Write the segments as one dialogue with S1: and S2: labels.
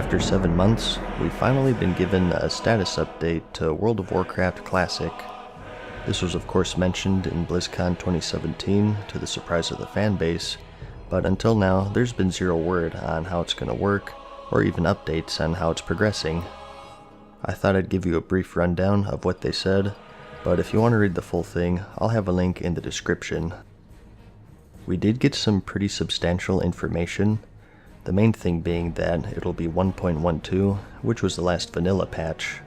S1: After 7 months, we've finally been given a status update to World of Warcraft Classic. This was of course mentioned in BlizzCon 2017 to the surprise of the fanbase, but until now there's been zero word on how it's going to work, or even updates on how it's progressing. I thought I'd give you a brief rundown of what they said, but if you want to read the full thing, I'll have a link in the description. We did get some pretty substantial information, the main thing being that it'll be 1.12, which was the last vanilla patch.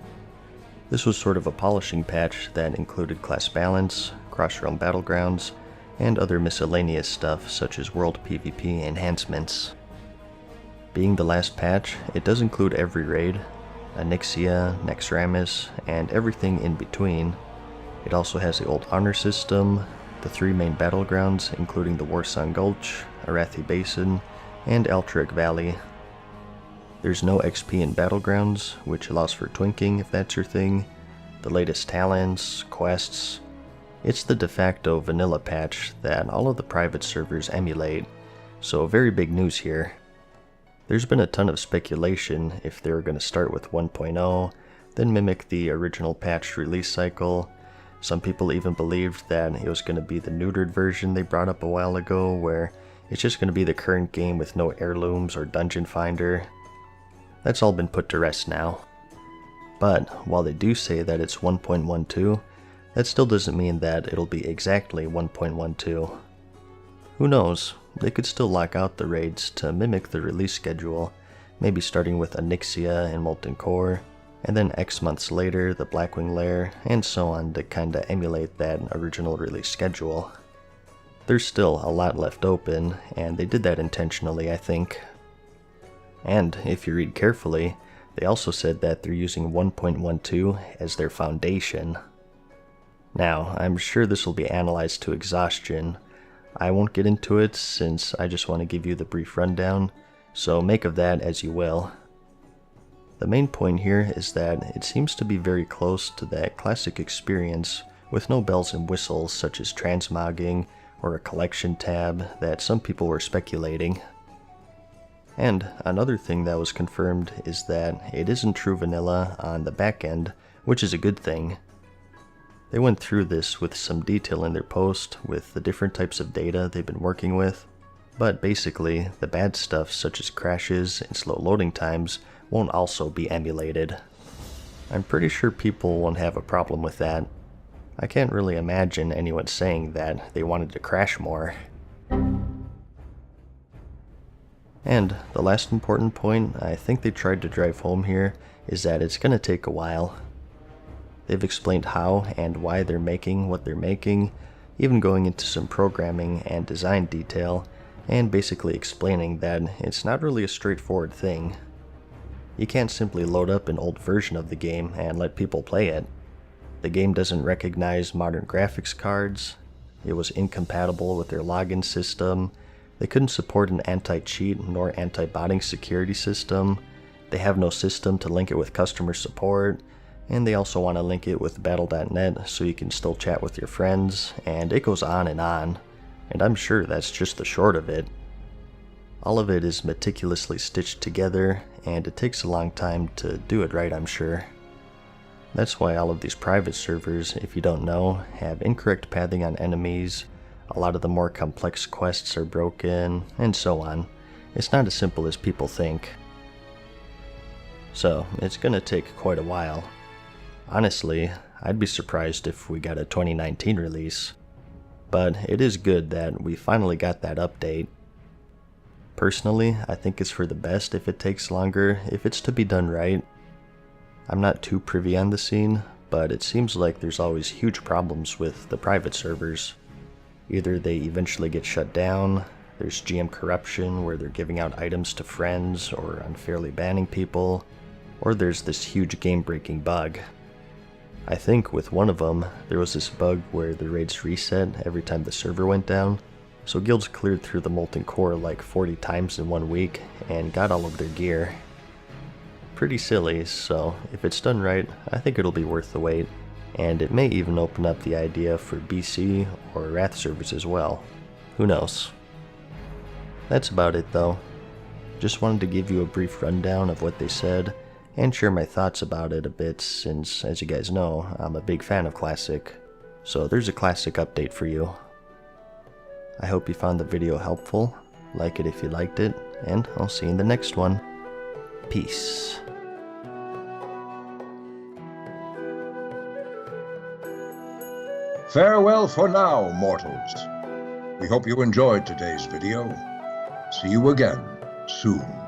S1: This was sort of a polishing patch that included class balance, cross-realm battlegrounds, and other miscellaneous stuff such as world PvP enhancements. Being the last patch, it does include every raid, Onyxia, Naxxramas, and everything in between. It also has the old honor system, the 3 main battlegrounds including the Warsong Gulch, Arathi Basin, and Alterac Valley. There's no XP in battlegrounds, which allows for twinking if that's your thing, the latest talents, quests. It's the de facto vanilla patch that all of the private servers emulate, so very big news here. There's been a ton of speculation if they were going to start with 1.0, then mimic the original patch release cycle. Some people even believed that it was going to be the neutered version they brought up a while ago, where it's just going to be the current game with no heirlooms or dungeon finder. That's all been put to rest now. But while they do say that it's 1.12, that still doesn't mean that it'll be exactly 1.12. Who knows, they could still lock out the raids to mimic the release schedule, maybe starting with Onyxia and Molten Core, and then X months later the Blackwing Lair, and so on to kinda emulate that original release schedule. There's still a lot left open, and they did that intentionally, I think. And if you read carefully, they also said that they're using 1.12 as their foundation. Now, I'm sure this will be analyzed to exhaustion. I won't get into it since I just want to give you the brief rundown, so make of that as you will. The main point here is that it seems to be very close to that classic experience with no bells and whistles such as transmogging or a collection tab that some people were speculating. And another thing that was confirmed is that it isn't true vanilla on the back end, which is a good thing. They went through this with some detail in their post with the different types of data they've been working with, but basically the bad stuff such as crashes and slow loading times won't also be emulated. I'm pretty sure people won't have a problem with that. I can't really imagine anyone saying that they wanted to crash more. And the last important point I think they tried to drive home here is that it's going to take a while. They've explained how and why they're making what they're making, even going into some programming and design detail, and basically explaining that it's not really a straightforward thing. You can't simply load up an old version of the game and let people play it. The game doesn't recognize modern graphics cards, it was incompatible with their login system, they couldn't support an anti-cheat nor anti-botting security system, they have no system to link it with customer support, and they also want to link it with battle.net so you can still chat with your friends, and it goes on, and I'm sure that's just the short of it. All of it is meticulously stitched together, and it takes a long time to do it right, I'm sure. That's why all of these private servers, if you don't know, have incorrect pathing on enemies, a lot of the more complex quests are broken, and so on. It's not as simple as people think. So, it's gonna take quite a while. Honestly, I'd be surprised if we got a 2019 release. But it is good that we finally got that update. Personally, I think it's for the best if it takes longer, if it's to be done right. I'm not too privy on the scene, but it seems like there's always huge problems with the private servers. Either they eventually get shut down, there's GM corruption where they're giving out items to friends or unfairly banning people, or there's this huge game-breaking bug. I think with one of them, there was this bug where the raids reset every time the server went down, so guilds cleared through the Molten Core like 40 times in 1 week and got all of their gear. Pretty silly, so if it's done right, I think it'll be worth the wait, and it may even open up the idea for BC or Wrath servers as well. Who knows? That's about it though. Just wanted to give you a brief rundown of what they said, and share my thoughts about it a bit since, as you guys know, I'm a big fan of Classic. So there's a Classic update for you. I hope you found the video helpful, like it if you liked it, and I'll see you in the next one. Peace.
S2: Farewell for now, mortals. We hope you enjoyed today's video. See you again soon.